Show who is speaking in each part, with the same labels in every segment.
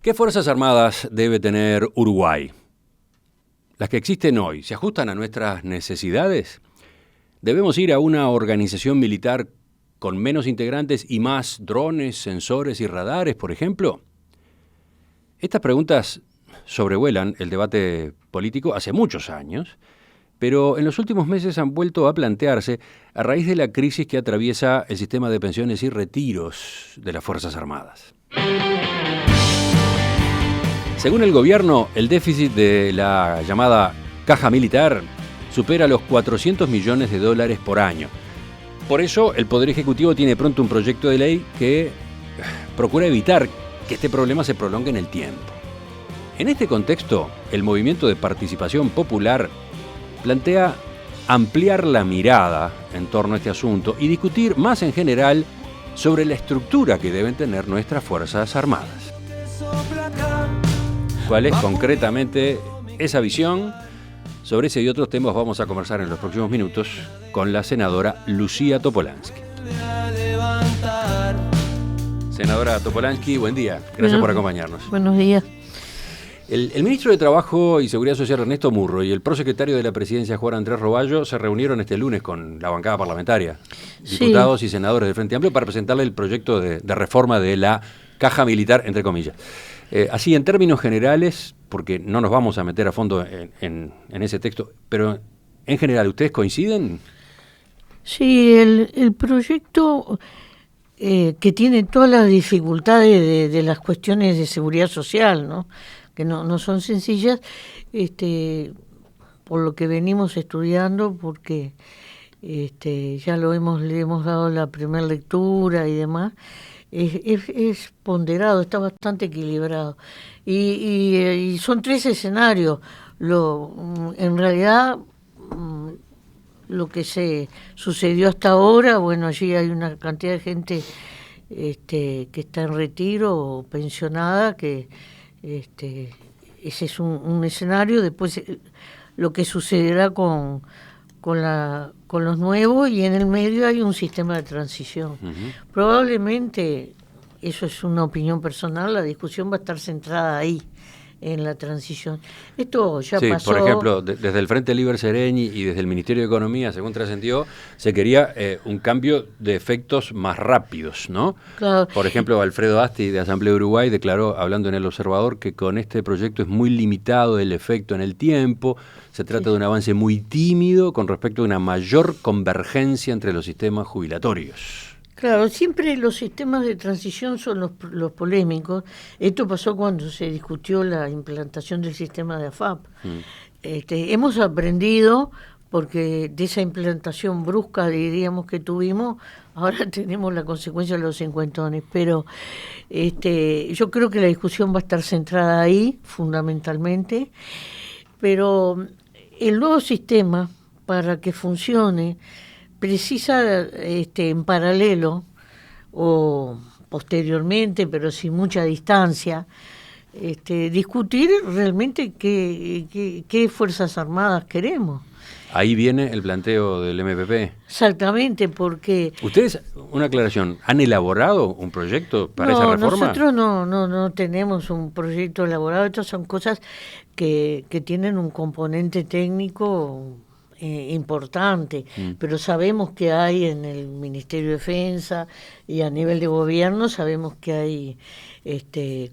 Speaker 1: ¿Qué fuerzas armadas debe tener Uruguay? ¿Las que existen hoy se ajustan a nuestras necesidades? ¿Debemos ir a una organización militar con menos integrantes y más drones, sensores y radares, por ejemplo? Estas preguntas sobrevuelan el debate político hace muchos años, pero en los últimos meses han vuelto a plantearse a raíz de la crisis que atraviesa el sistema de pensiones y retiros de las Fuerzas Armadas. Según el gobierno, el déficit de la llamada caja militar supera los $400 millones por año. Por eso, el Poder Ejecutivo tiene pronto un proyecto de ley que procura evitar que este problema se prolongue en el tiempo. En este contexto, el Movimiento de Participación Popular plantea ampliar la mirada en torno a este asunto y discutir más en general sobre la estructura que deben tener nuestras Fuerzas Armadas. ¿Cuál es concretamente esa visión? Sobre ese y otros temas vamos a conversar en los próximos minutos con la senadora Lucía Topolansky. Senadora Topolansky, buen día. Gracias por acompañarnos.
Speaker 2: Buenos días.
Speaker 1: El ministro de Trabajo y Seguridad Social, Ernesto Murro, y el prosecretario de la Presidencia, Juan Andrés Roballo, se reunieron este lunes con la bancada parlamentaria, diputados y senadores del Frente Amplio, para presentarle el proyecto de reforma de la caja militar, entre comillas. Así, en términos generales, porque no nos vamos a meter a fondo en ese texto, pero en general, ¿ustedes coinciden?
Speaker 2: Sí, el proyecto que tiene todas las dificultades de las cuestiones de seguridad social, ¿no? Que no son sencillas, por lo que venimos estudiando, porque ya le hemos dado la primera lectura y demás. Es ponderado, está bastante equilibrado. Y son 3 escenarios. En realidad, lo que se sucedió hasta ahora, bueno, allí hay una cantidad de gente que está en retiro o pensionada, que ese es un escenario. Después lo que sucederá con los nuevos, y en el medio hay un sistema de transición. Uh-huh. Probablemente, eso es una opinión personal, la discusión va a estar centrada ahí, en la transición. Esto ya pasó.
Speaker 1: Por ejemplo, desde el Frente Liber Seregni y desde el Ministerio de Economía, según trascendió, se quería un cambio de efectos más rápidos, ¿no?
Speaker 2: Claro.
Speaker 1: Por ejemplo, Alfredo Asti, de Asamblea Uruguay, declaró, hablando en El Observador, que con este proyecto es muy limitado el efecto en el tiempo. Se trata de un avance muy tímido con respecto a una mayor convergencia entre los sistemas jubilatorios.
Speaker 2: Claro, siempre los sistemas de transición son los polémicos. Esto pasó cuando se discutió la implantación del sistema de AFAP. Hemos aprendido, porque de esa implantación brusca, diríamos, que tuvimos, ahora tenemos la consecuencia de los cincuentones. Pero yo creo que la discusión va a estar centrada ahí, fundamentalmente. Pero el nuevo sistema, para que funcione, precisa en paralelo o posteriormente, pero sin mucha distancia, discutir realmente qué Fuerzas Armadas queremos.
Speaker 1: Ahí viene el planteo del MPP.
Speaker 2: Exactamente, porque...
Speaker 1: ¿Ustedes, una aclaración, han elaborado un proyecto para esa reforma?
Speaker 2: Nosotros no tenemos un proyecto elaborado. Estas son cosas que tienen un componente técnico importante, pero sabemos que hay en el Ministerio de Defensa y a nivel de gobierno, sabemos que hay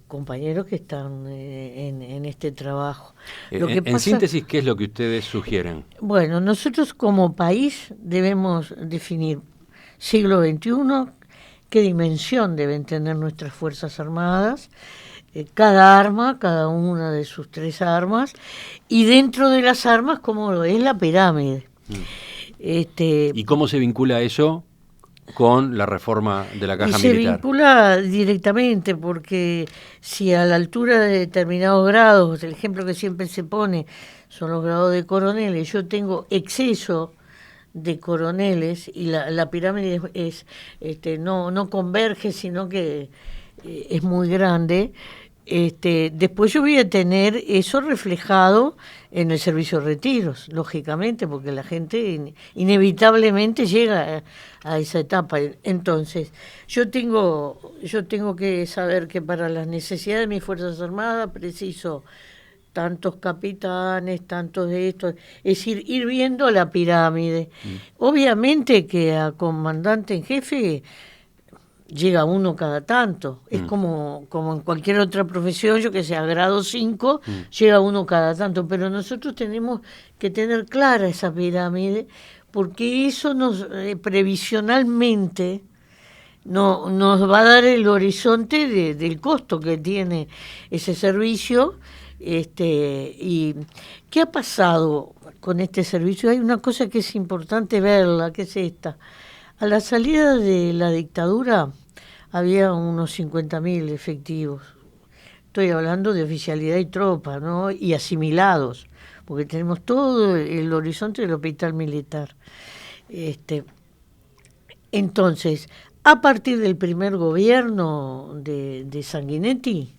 Speaker 2: compañeros que están en este trabajo.
Speaker 1: En síntesis, ¿qué es lo que ustedes sugieren?
Speaker 2: Bueno, nosotros como país debemos definir siglo XXI, qué dimensión deben tener nuestras Fuerzas Armadas, cada una de sus 3 armas, y dentro de las armas, como lo es la pirámide.
Speaker 1: ¿Y cómo se vincula eso con la reforma de la caja militar?
Speaker 2: Se vincula directamente, porque si a la altura de determinados grados, el ejemplo que siempre se pone son los grados de coroneles, yo tengo exceso de coroneles y la pirámide no converge, sino que es muy grande. Después yo voy a tener eso reflejado en el servicio de retiros, lógicamente, porque la gente inevitablemente llega a esa etapa. Entonces, yo tengo que saber que para las necesidades de mis Fuerzas Armadas preciso tantos capitanes, tantos de estos, es decir, ir viendo la pirámide. Obviamente que a comandante en jefe llega uno cada tanto. Es como en cualquier otra profesión, yo que sé, a grado 5, llega uno cada tanto. Pero nosotros tenemos que tener clara esa pirámide, porque eso nos previsionalmente nos va a dar el horizonte del costo que tiene ese servicio. ¿Y qué ha pasado con este servicio? Hay una cosa que es importante verla, que es esta. A la salida de la dictadura había unos 50.000 efectivos. Estoy hablando de oficialidad y tropa, ¿no? Y asimilados, porque tenemos todo el horizonte del hospital militar. Entonces, a partir del primer gobierno de Sanguinetti,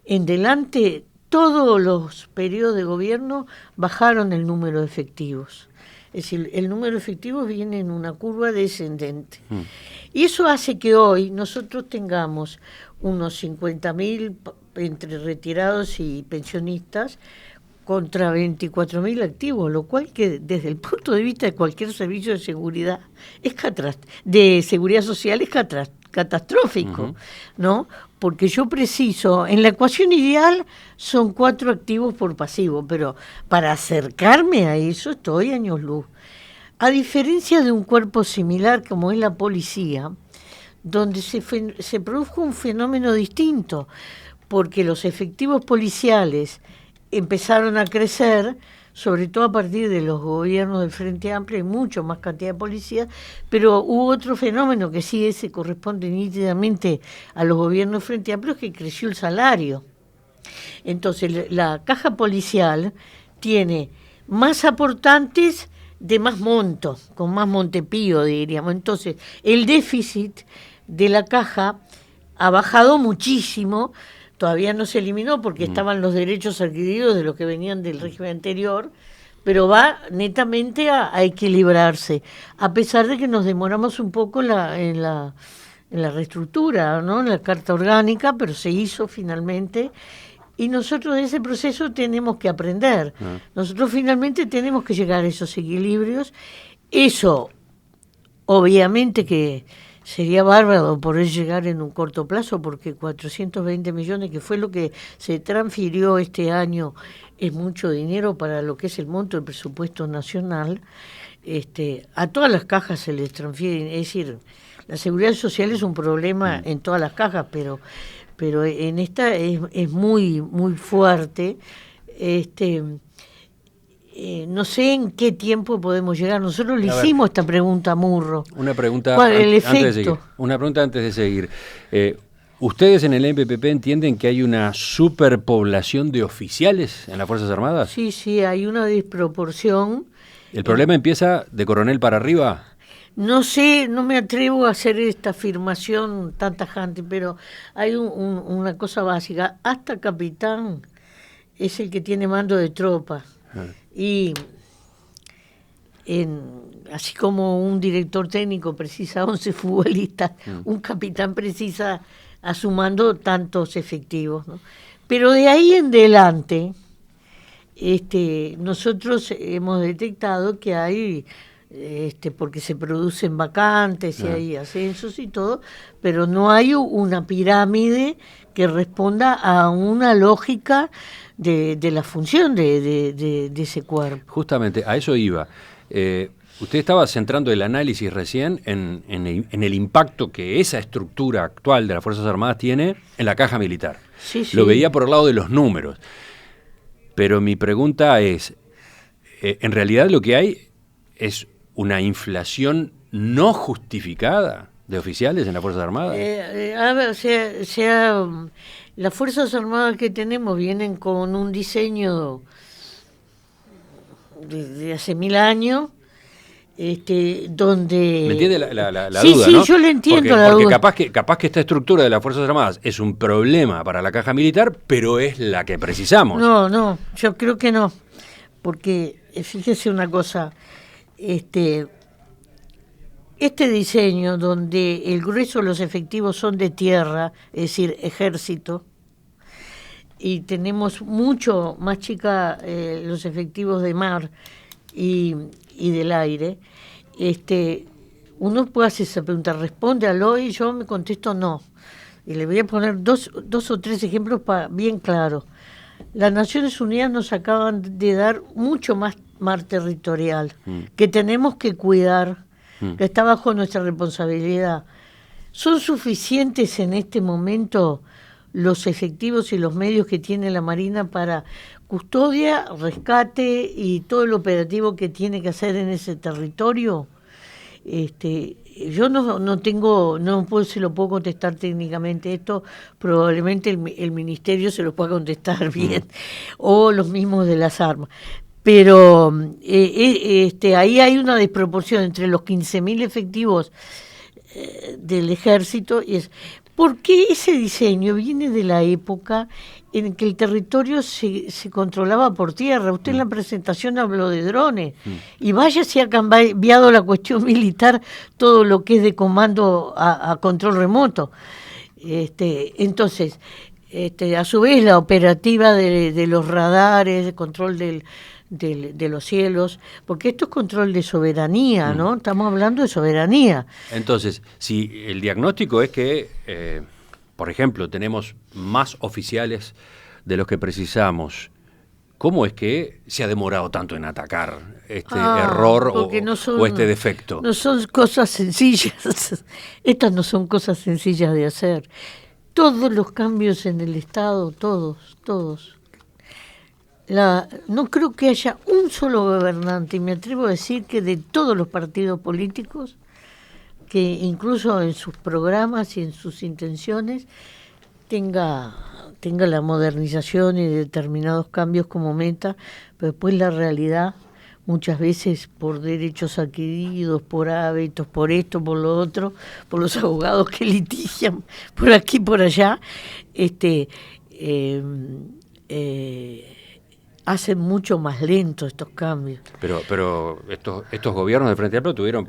Speaker 2: en delante, todos los periodos de gobierno bajaron el número de efectivos. Es decir, el número de efectivos viene en una curva descendente. Y eso hace que hoy nosotros tengamos unos 50.000 entre retirados y pensionistas contra 24.000 activos, lo cual que desde el punto de vista de cualquier servicio de seguridad de seguridad social es catastrófico, ¿no? Porque yo preciso, en la ecuación ideal son 4 activos por pasivo, pero para acercarme a eso estoy años luz. A diferencia de un cuerpo similar como es la policía, donde se produjo un fenómeno distinto, porque los efectivos policiales empezaron a crecer, sobre todo a partir de los gobiernos del Frente Amplio, hay mucho más cantidad de policías, pero hubo otro fenómeno que sí ese corresponde nítidamente a los gobiernos del Frente Amplio, que creció el salario. Entonces la caja policial tiene más aportantes de más monto, con más Montepío, diríamos. Entonces el déficit de la caja ha bajado muchísimo. Todavía no se eliminó porque estaban los derechos adquiridos de los que venían del régimen anterior, pero va netamente a equilibrarse, a pesar de que nos demoramos un poco en la reestructura, ¿no? En la Carta Orgánica, pero se hizo finalmente. Y nosotros de ese proceso tenemos que aprender. Nosotros finalmente tenemos que llegar a esos equilibrios. Eso, obviamente que sería bárbaro poder llegar en un corto plazo, porque 420 millones, que fue lo que se transfirió este año, es mucho dinero para lo que es el monto del presupuesto nacional. A todas las cajas se les transfieren, es decir, la seguridad social es un problema en todas las cajas, pero en esta es muy, muy fuerte. No sé en qué tiempo podemos llegar. Nosotros le hicimos esta pregunta a Murro.
Speaker 1: Una pregunta
Speaker 2: ¿cuál el
Speaker 1: antes
Speaker 2: efecto?
Speaker 1: de seguir. Una pregunta antes de seguir. ¿Ustedes en el MPP entienden que hay una superpoblación de oficiales en las Fuerzas Armadas?
Speaker 2: Sí, hay una desproporción.
Speaker 1: ¿El problema empieza de coronel para arriba?
Speaker 2: No sé, no me atrevo a hacer esta afirmación tan tajante, pero hay una cosa básica. Hasta capitán es el que tiene mando de tropa. Y así como un director técnico precisa 11 futbolistas, un capitán precisa a su mando tantos efectivos, ¿no? Pero de ahí en adelante, nosotros hemos detectado que hay, porque se producen vacantes y hay ascensos y todo, pero no hay una pirámide que responda a una lógica de la función de ese cuerpo.
Speaker 1: Justamente, a eso iba. Usted estaba centrando el análisis recién en el impacto que esa estructura actual de las Fuerzas Armadas tiene en la caja militar.
Speaker 2: Sí.
Speaker 1: Lo veía por el lado de los números. Pero mi pregunta es, ¿en realidad lo que hay es una inflación no justificada de oficiales en las Fuerzas Armadas?
Speaker 2: A ver, las Fuerzas Armadas que tenemos vienen con un diseño de hace 1000 años, donde...
Speaker 1: ¿Me entiende la
Speaker 2: sí,
Speaker 1: duda,
Speaker 2: sí,
Speaker 1: no?
Speaker 2: yo le entiendo
Speaker 1: Porque,
Speaker 2: la
Speaker 1: porque
Speaker 2: duda.
Speaker 1: capaz que esta estructura de las Fuerzas Armadas es un problema para la caja militar, pero es la que precisamos.
Speaker 2: No, yo creo que no, porque fíjese una cosa, este diseño donde el grueso de los efectivos son de tierra, es decir, ejército, y tenemos mucho más chica los efectivos de mar y del aire, uno puede hacer esa pregunta, respóndalo, y yo me contesto no. Y le voy a poner dos o tres ejemplos bien claros. Las Naciones Unidas nos acaban de dar mucho más mar territorial, que tenemos que cuidar, que está bajo nuestra responsabilidad. ¿Son suficientes en este momento los efectivos y los medios que tiene la Marina para custodia, rescate y todo el operativo que tiene que hacer en ese territorio? Yo no tengo, se lo puedo contestar técnicamente esto, probablemente el ministerio se lo pueda contestar bien, o los mismos de las armas. Pero ahí hay una desproporción entre los 15.000 efectivos del ejército y ¿por qué ese diseño viene de la época en que el territorio se controlaba por tierra? Usted en la presentación habló de drones, y vaya si ha cambiado la cuestión militar todo lo que es de comando a control remoto. Entonces, a su vez la operativa de los radares, de control de los cielos, porque esto es control de soberanía, ¿no? Estamos hablando de soberanía.
Speaker 1: Entonces, si el diagnóstico es que, por ejemplo, tenemos más oficiales de los que precisamos, ¿cómo es que se ha demorado tanto en atacar este error o este defecto?
Speaker 2: No son cosas sencillas. Estas no son cosas sencillas de hacer. Todos los cambios en el Estado, todos. No creo que haya un solo gobernante, y me atrevo a decir que de todos los partidos políticos, que incluso en sus programas y en sus intenciones tenga la modernización y determinados cambios como meta, pero después la realidad, muchas veces por derechos adquiridos, por hábitos, por esto, por lo otro, por los abogados que litigian por aquí, por allá, hacen mucho más lento estos cambios.
Speaker 1: Pero estos gobiernos del Frente Amplio tuvieron,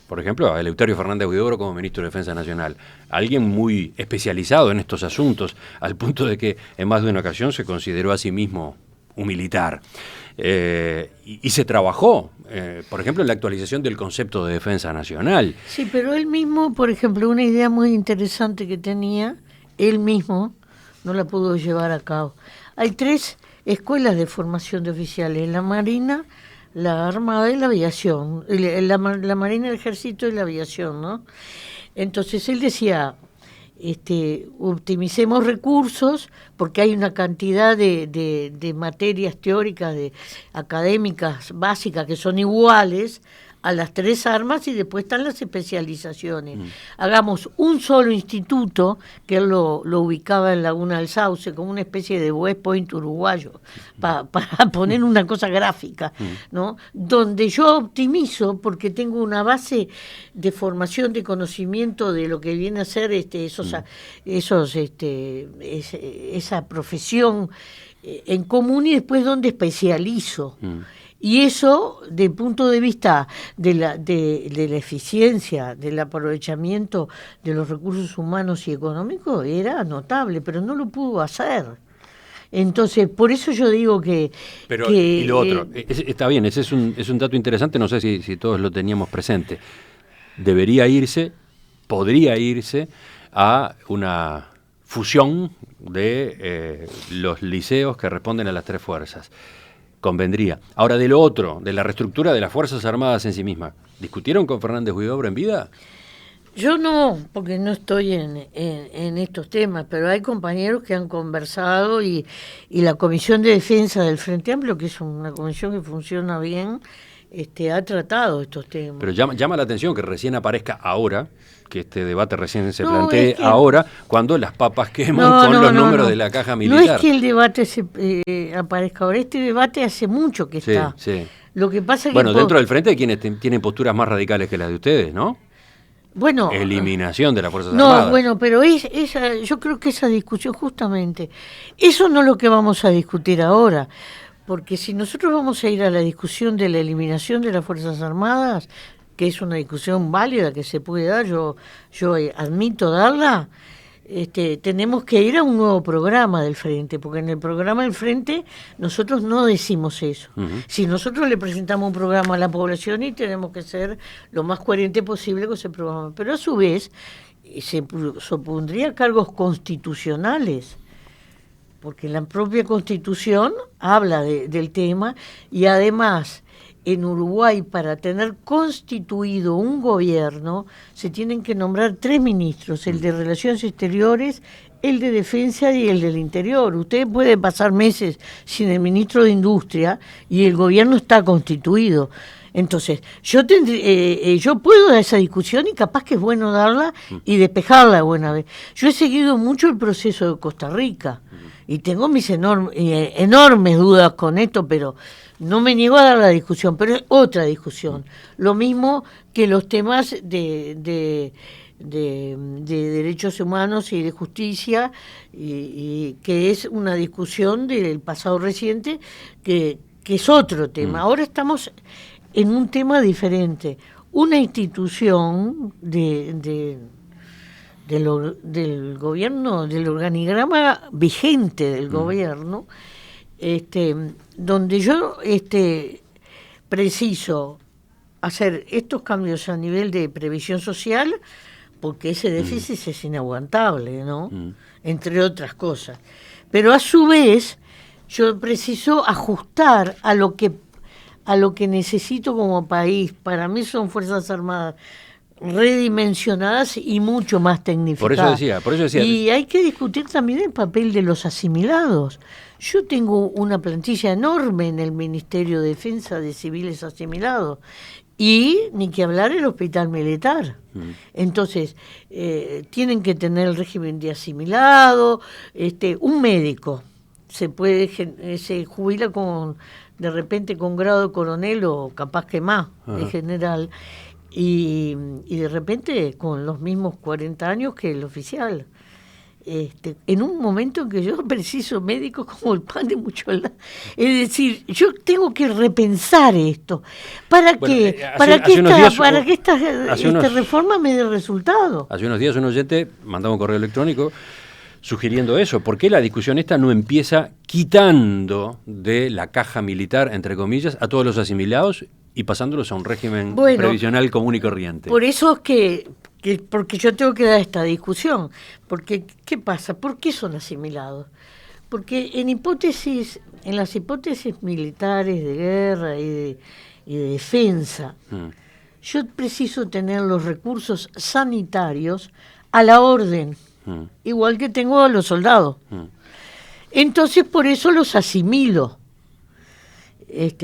Speaker 1: por ejemplo, a Eleuterio Fernández Huidobro como ministro de Defensa Nacional, alguien muy especializado en estos asuntos, al punto de que en más de una ocasión se consideró a sí mismo un militar. Y se trabajó, por ejemplo, en la actualización del concepto de defensa nacional.
Speaker 2: Sí, pero él mismo, por ejemplo, una idea muy interesante que tenía, él mismo no la pudo llevar a cabo. Hay 3 escuelas de formación de oficiales: la Marina, la Armada y la Aviación, la Marina, el Ejército y la Aviación, ¿no? Entonces él decía, optimicemos recursos, porque hay una cantidad de materias teóricas, académicas, básicas, que son iguales a las 3 armas, y después están las especializaciones. Hagamos un solo instituto, que él lo ubicaba en Laguna del Sauce, como una especie de West Point uruguayo, para poner una cosa gráfica, ¿no? Donde yo optimizo, porque tengo una base de formación, de conocimiento de lo que viene a ser esa profesión en común, y después donde especializo. Y eso, desde el punto de vista de la eficiencia, del aprovechamiento de los recursos humanos y económicos, era notable, pero no lo pudo hacer. Entonces, por eso yo digo que...
Speaker 1: Pero, y lo otro, está bien, ese es un dato interesante, no sé si todos lo teníamos presente. Podría irse a una fusión de los liceos que responden a las 3 fuerzas. Convendría. Ahora, de lo otro, de la reestructura de las Fuerzas Armadas en sí mismas, ¿discutieron con Fernández Huidobro en vida?
Speaker 2: Yo no, porque no estoy en estos temas, pero hay compañeros que han conversado, y la Comisión de Defensa del Frente Amplio, que es una comisión que funciona bien, ha tratado estos temas.
Speaker 1: Pero llama la atención que recién aparezca ahora, que este debate recién se plantee ahora, cuando las papas queman con los números de la caja militar.
Speaker 2: No es que el debate aparezca ahora, este debate hace mucho que está.
Speaker 1: Sí.
Speaker 2: Lo que pasa es que...
Speaker 1: Bueno, dentro del frente hay quienes tienen posturas más radicales que las de ustedes, ¿no?
Speaker 2: Bueno,
Speaker 1: eliminación de las Fuerzas Armadas.
Speaker 2: No, bueno, pero yo creo que esa discusión justamente, eso no es lo que vamos a discutir ahora, porque si nosotros vamos a ir a la discusión de la eliminación de las Fuerzas Armadas, que es una discusión válida que se puede dar, yo admito darla, tenemos que ir a un nuevo programa del Frente, porque en el programa del Frente nosotros no decimos eso. Si nosotros le presentamos un programa a la población y tenemos que ser lo más coherente posible con ese programa, pero a su vez se supondría cargos constitucionales, porque la propia Constitución habla del tema y además en Uruguay, para tener constituido un gobierno, se tienen que nombrar 3 ministros, el de Relaciones Exteriores, el de Defensa y el del Interior. Usted puede pasar meses sin el ministro de Industria y el gobierno está constituido. Entonces, yo puedo dar esa discusión y capaz que es bueno darla y despejarla de buena vez. Yo he seguido mucho el proceso de Costa Rica y tengo mis enormes dudas con esto, pero no me niego a dar la discusión, pero es otra discusión. Lo mismo que los temas de derechos humanos y de justicia, y que es una discusión del pasado reciente, que es otro tema. Ahora estamos en un tema diferente. Una institución del gobierno, del organigrama vigente del gobierno, donde yo preciso hacer estos cambios a nivel de previsión social, porque ese déficit es inaguantable, ¿no? Entre otras cosas. Pero a su vez, yo preciso ajustar a lo que necesito como país. Para mí son Fuerzas Armadas redimensionadas y mucho más tecnificadas.
Speaker 1: Por eso decía.
Speaker 2: Y hay que discutir también el papel de los asimilados. Yo tengo una plantilla enorme en el Ministerio de Defensa de civiles asimilados y ni que hablar el hospital militar. Entonces, tienen que tener el régimen de asimilado. Un médico se jubila de repente con grado de coronel o capaz que más, de general, y de repente con los mismos 40 años que el oficial. En un momento en que yo preciso médicos como el pan de mucho lado. Es decir, yo tengo que repensar esto para que esta reforma me dé resultado.
Speaker 1: Hace unos días un oyente mandaba un correo electrónico sugiriendo eso. ¿Por qué la discusión esta no empieza quitando de la caja militar, entre comillas, a todos los asimilados y pasándolos a un régimen previsional común y corriente?
Speaker 2: Por eso es porque yo tengo que dar esta discusión. Porque, ¿qué pasa? ¿Por qué son asimilados? Porque en las hipótesis militares de guerra y de defensa, yo preciso tener los recursos sanitarios a la orden, igual que tengo a los soldados. Entonces, por eso los asimilo.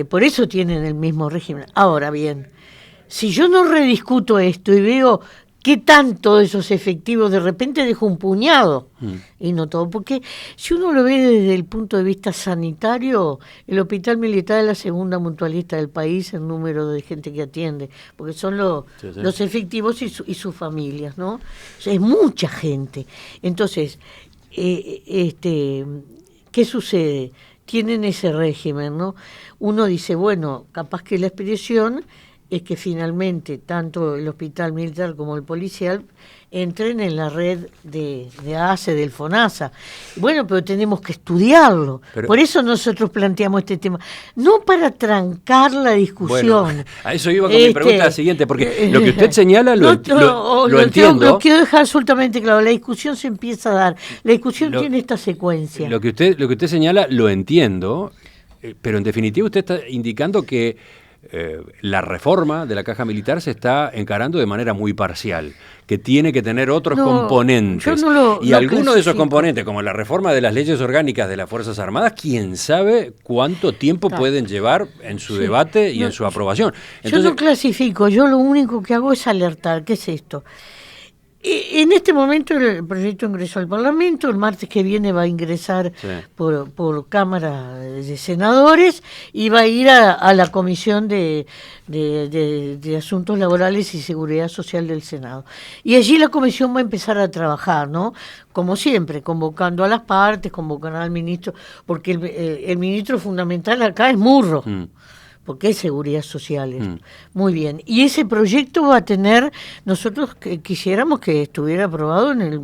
Speaker 2: Por eso tienen el mismo régimen. Ahora bien, si yo no rediscuto esto y veo qué tanto de esos efectivos, de repente dejo un puñado y no todo, porque si uno lo ve desde el punto de vista sanitario, el hospital militar es la segunda mutualista del país en número de gente que atiende, porque son los efectivos y sus familias, ¿no? O sea, es mucha gente. Entonces, ¿qué sucede? Tienen ese régimen, ¿no? Uno dice, bueno, capaz que la expresión es que finalmente tanto el hospital militar como el policial entren en la red de ACE, del FONASA. Bueno, pero tenemos que estudiarlo. Por eso nosotros planteamos este tema. No para trancar la discusión.
Speaker 1: Bueno, a eso iba con mi pregunta siguiente, porque lo que usted señala lo entiendo.
Speaker 2: Lo quiero dejar absolutamente claro. La discusión se empieza a dar. La discusión tiene esta secuencia.
Speaker 1: Lo que usted señala lo entiendo, pero en definitiva usted está indicando que la reforma de la caja militar se está encarando de manera muy parcial, que tiene que tener otros componentes. Y algunos de esos componentes, como la reforma de las leyes orgánicas de las Fuerzas Armadas, quién sabe cuánto tiempo pueden llevar en su debate y en su aprobación. Entonces,
Speaker 2: yo no clasifico, yo lo único que hago es alertar. ¿Qué es esto? En este momento el proyecto ingresó al Parlamento, el martes que viene va a ingresar por Cámara de Senadores y va a ir a la Comisión de Asuntos Laborales y Seguridad Social del Senado. Y allí la comisión va a empezar a trabajar, ¿no? Como siempre, convocando a las partes, convocando al ministro, porque el ministro fundamental acá es Murro. Porque es seguridad social. Muy bien. Y ese proyecto va a tener, nosotros quisiéramos que estuviera aprobado en el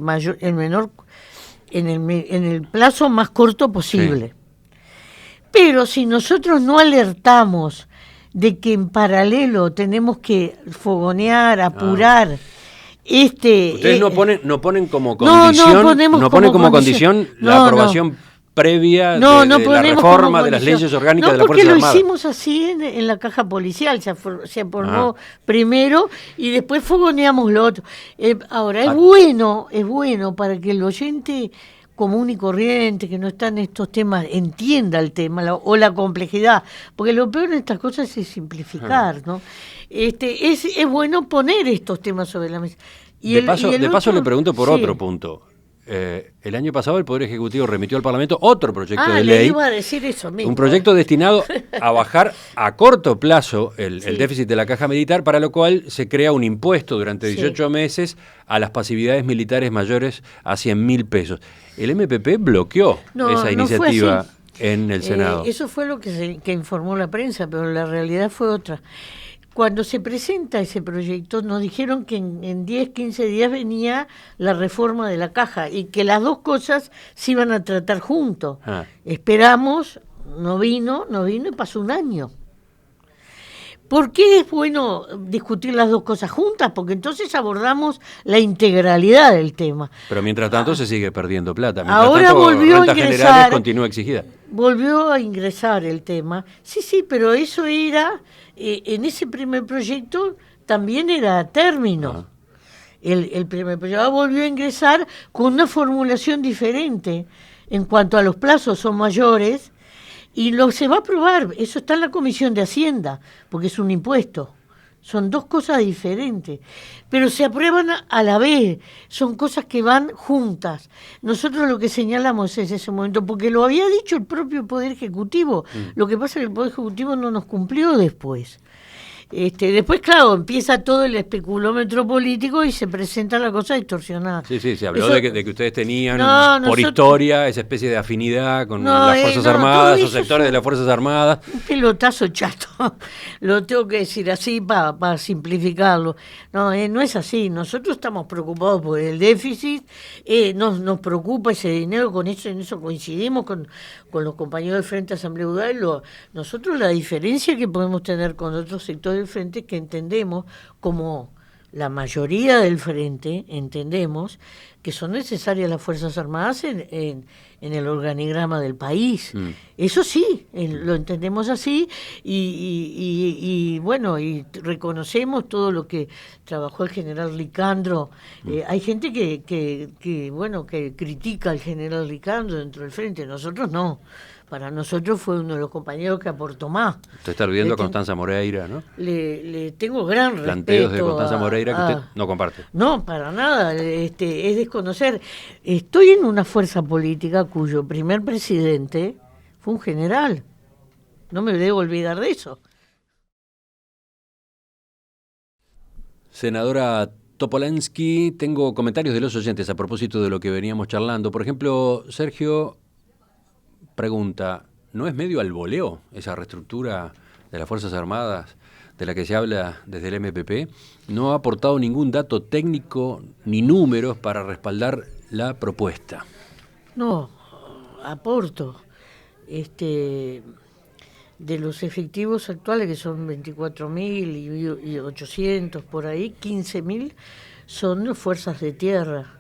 Speaker 2: plazo más corto posible. Sí. Pero si nosotros no alertamos de que en paralelo tenemos que fogonear, apurar.
Speaker 1: Ustedes no ponen como condición, no ponen como condición la aprobación previa de la reforma de las leyes orgánicas de la Fuerza Armada.
Speaker 2: Porque lo hicimos así en la caja policial, se formó primero y después fogoneamos lo otro. Ahora, es bueno para que el oyente común y corriente, que no está en estos temas, entienda el tema o la complejidad, porque lo peor de estas cosas es simplificar, ¿no? Es bueno poner estos temas sobre la mesa.
Speaker 1: De paso le pregunto por otro punto. El año pasado el Poder Ejecutivo remitió al Parlamento otro proyecto de ley,
Speaker 2: iba a decir eso mismo.
Speaker 1: Un proyecto destinado a bajar a corto plazo el déficit de la caja militar, para lo cual se crea un impuesto durante 18 meses a las pasividades militares mayores a 100.000 pesos. El MPP bloqueó esa iniciativa en el Senado.
Speaker 2: Eso fue lo que informó la prensa, pero la realidad fue otra. Cuando se presenta ese proyecto, nos dijeron que en 10, 15 días venía la reforma de la caja y que las dos cosas se iban a tratar juntos. Esperamos, no vino y pasó un año. ¿Por qué es bueno discutir las dos cosas juntas? Porque entonces abordamos la integralidad del tema.
Speaker 1: Pero mientras tanto se sigue perdiendo plata.
Speaker 2: Ahora volvió a ingresar.
Speaker 1: Continúa exigida.
Speaker 2: Volvió a ingresar el tema. Sí, pero eso era, en ese primer proyecto también era a término. El primer proyecto volvió a ingresar con una formulación diferente. En cuanto a los plazos son mayores. Y se va a aprobar, eso está en la Comisión de Hacienda, porque es un impuesto. Son dos cosas diferentes, pero se aprueban a la vez, son cosas que van juntas. Nosotros lo que señalamos es ese momento, porque lo había dicho el propio Poder Ejecutivo, lo que pasa es que el Poder Ejecutivo no nos cumplió después. Después, claro, empieza todo el especulómetro político y se presenta la cosa distorsionada.
Speaker 1: Sí, se habló de que ustedes tenían por historia esa especie de afinidad con las Fuerzas Armadas o sectores de las Fuerzas Armadas.
Speaker 2: Un pelotazo chato, lo tengo que decir así para simplificarlo. No es así, nosotros estamos preocupados por el déficit, nos preocupa ese dinero, en eso coincidimos con los compañeros del Frente Asamblea Udal. Nosotros la diferencia que podemos tener con otros sectores del Frente es que entendemos, como la mayoría del Frente, entendemos que son necesarias las Fuerzas Armadas en el organigrama del país. Eso sí, lo entendemos así y reconocemos todo lo que trabajó el general Licandro. Hay gente que critica al general Licandro dentro del Frente, nosotros no. Para nosotros fue uno de los compañeros que aportó más.
Speaker 1: Usted está viendo a Constanza Moreira, ¿no?
Speaker 2: Le tengo gran respeto.
Speaker 1: Planteos de Constanza Moreira que usted no comparte.
Speaker 2: No, para nada. Es desconocer. Estoy en una fuerza política cuyo primer presidente fue un general. No me debo olvidar de eso.
Speaker 1: Senadora Topolansky, tengo comentarios de los oyentes a propósito de lo que veníamos charlando. Por ejemplo, Sergio pregunta, ¿no es medio al voleo esa reestructura de las Fuerzas Armadas de la que se habla desde el MPP? No ha aportado ningún dato técnico ni números para respaldar la propuesta.
Speaker 2: No, aporto. De los efectivos actuales, que son 24.800 por ahí, 15.000 son fuerzas de tierra.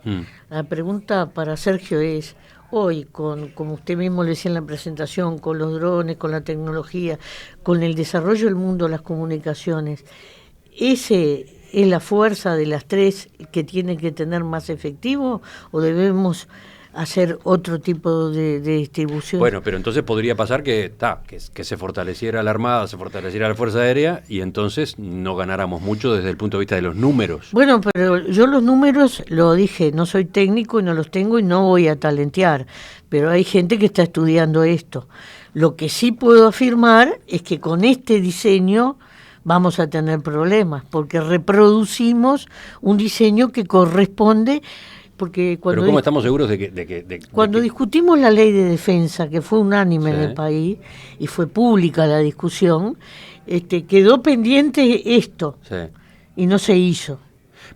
Speaker 2: La pregunta para Sergio es, hoy, como usted mismo le decía en la presentación, con los drones, con la tecnología, con el desarrollo del mundo de las comunicaciones, ¿ese es la fuerza de las tres que tiene que tener más efectivo o debemos hacer otro tipo de distribución.
Speaker 1: Bueno, pero entonces podría pasar que se fortaleciera la Armada, se fortaleciera la Fuerza Aérea y entonces no ganáramos mucho desde el punto de vista de los números.
Speaker 2: Bueno, pero yo los números, lo dije, no soy técnico y no los tengo y no voy a talentear, pero hay gente que está estudiando esto. Lo que sí puedo afirmar es que con este diseño vamos a tener problemas, porque reproducimos un diseño que corresponde. Porque
Speaker 1: pero ¿cómo estamos seguros de que
Speaker 2: cuando discutimos la ley de defensa, que fue unánime en el país y fue pública la discusión, quedó pendiente esto y no se hizo?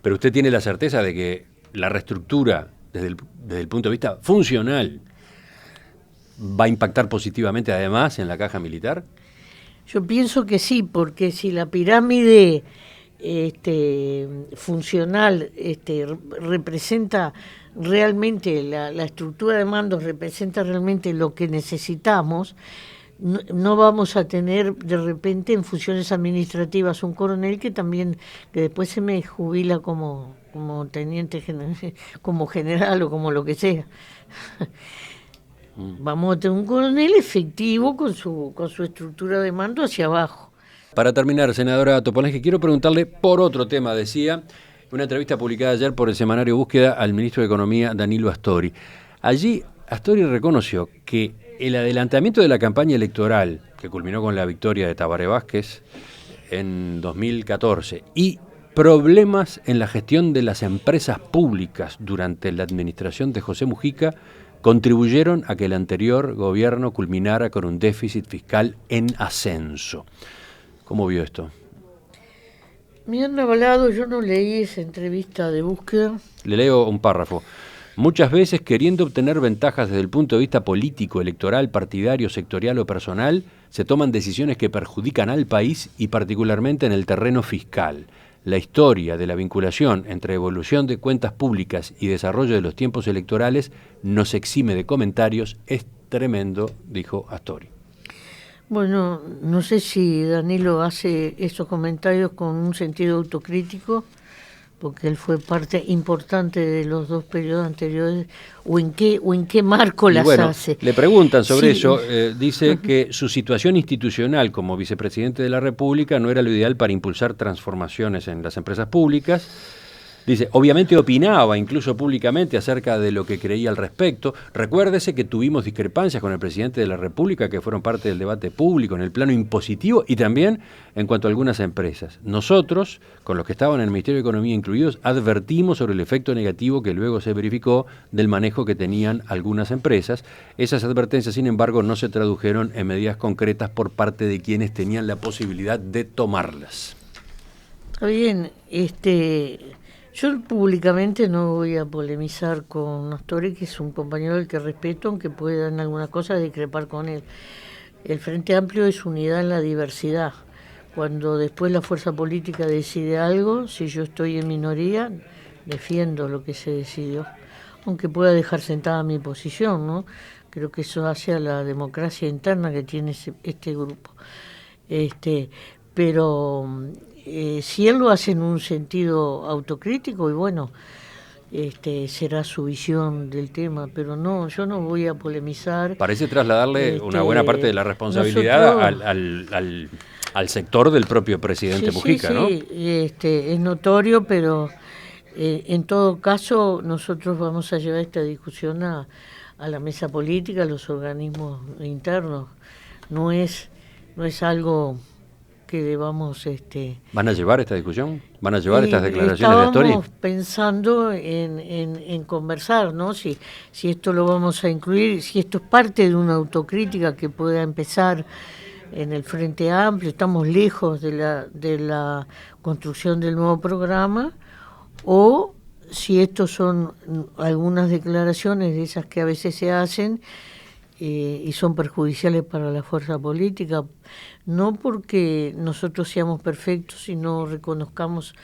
Speaker 1: Pero usted tiene la certeza de que la reestructura desde el punto de vista funcional va a impactar positivamente además en la caja militar.
Speaker 2: Yo pienso que sí, porque si la pirámide funcional representa realmente, la estructura de mandos representa realmente lo que necesitamos, no vamos a tener de repente en funciones administrativas un coronel que después se me jubila como teniente general, como general o como lo que sea. Vamos a tener un coronel efectivo con su estructura de mando hacia abajo.
Speaker 1: Para terminar, senadora Topolansky, quiero preguntarle por otro tema. Decía una entrevista publicada ayer por el semanario Búsqueda al ministro de Economía, Danilo Astori. Allí Astori reconoció que el adelantamiento de la campaña electoral, que culminó con la victoria de Tabaré Vázquez en 2014, y problemas en la gestión de las empresas públicas durante la administración de José Mujica, contribuyeron a que el anterior gobierno culminara con un déficit fiscal en ascenso. ¿Cómo vio esto?
Speaker 2: Me han hablado, yo no leí esa entrevista de Búsqueda.
Speaker 1: Le leo un párrafo. Muchas veces, queriendo obtener ventajas desde el punto de vista político, electoral, partidario, sectorial o personal, se toman decisiones que perjudican al país y particularmente en el terreno fiscal. La historia de la vinculación entre evolución de cuentas públicas y desarrollo de los tiempos electorales nos exime de comentarios. Es tremendo, dijo Astori.
Speaker 2: Bueno, no sé si Danilo hace esos comentarios con un sentido autocrítico, porque él fue parte importante de los dos periodos anteriores, o en qué marco las hace.
Speaker 1: Le preguntan sobre eso, dice que su situación institucional como vicepresidente de la República no era lo ideal para impulsar transformaciones en las empresas públicas. Dice, obviamente opinaba incluso públicamente acerca de lo que creía al respecto. Recuérdese que tuvimos discrepancias con el presidente de la República que fueron parte del debate público en el plano impositivo y también en cuanto a algunas empresas. Nosotros, con los que estaban en el Ministerio de Economía incluidos, advertimos sobre el efecto negativo que luego se verificó del manejo que tenían algunas empresas. Esas advertencias, sin embargo, no se tradujeron en medidas concretas por parte de quienes tenían la posibilidad de tomarlas.
Speaker 2: Está bien, yo públicamente no voy a polemizar con Astori, que es un compañero del que respeto, aunque pueda en algunas cosas discrepar con él. El Frente Amplio es unidad en la diversidad. Cuando después la fuerza política decide algo, si yo estoy en minoría, defiendo lo que se decidió, aunque pueda dejar sentada mi posición, ¿no? Creo que eso hace a la democracia interna que tiene este grupo. Pero si él lo hace en un sentido autocrítico, y bueno, será su visión del tema, pero no, yo no voy a polemizar.
Speaker 1: Parece trasladarle una buena parte de la responsabilidad al sector del propio presidente Mujica, ¿no?
Speaker 2: Sí, es notorio, pero en todo caso nosotros vamos a llevar esta discusión a la mesa política, a los organismos internos. No es algo que debamos...
Speaker 1: ¿Van a llevar esta discusión? ¿Van a llevar estas declaraciones de Astori?
Speaker 2: Estábamos pensando en conversar, ¿no? Si esto lo vamos a incluir, si esto es parte de una autocrítica que pueda empezar en el Frente Amplio, estamos lejos de la construcción del nuevo programa, o si estos son algunas declaraciones de esas que a veces se hacen y son perjudiciales para la fuerza política, no porque nosotros seamos perfectos y no reconozcamos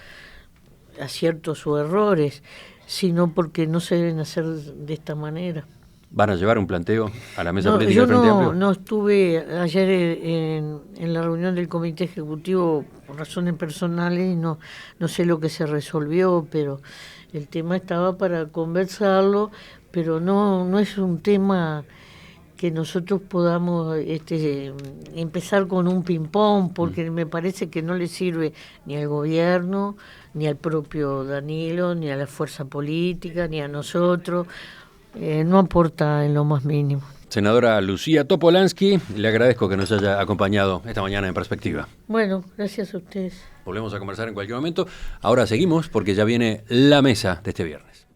Speaker 2: aciertos o errores, sino porque no se deben hacer de esta manera.
Speaker 1: ¿Van a llevar un planteo a la mesa política del Frente Amplio?
Speaker 2: No estuve ayer en la reunión del Comité Ejecutivo por razones personales y no sé lo que se resolvió, pero el tema estaba para conversarlo, pero no es un tema que nosotros podamos empezar con un ping-pong, porque me parece que no le sirve ni al gobierno, ni al propio Danilo, ni a la fuerza política, ni a nosotros. No aporta en lo más mínimo.
Speaker 1: Senadora Lucía Topolansky, le agradezco que nos haya acompañado esta mañana en Perspectiva.
Speaker 2: Bueno, gracias a ustedes.
Speaker 1: Volvemos a conversar en cualquier momento. Ahora seguimos porque ya viene la mesa de este viernes.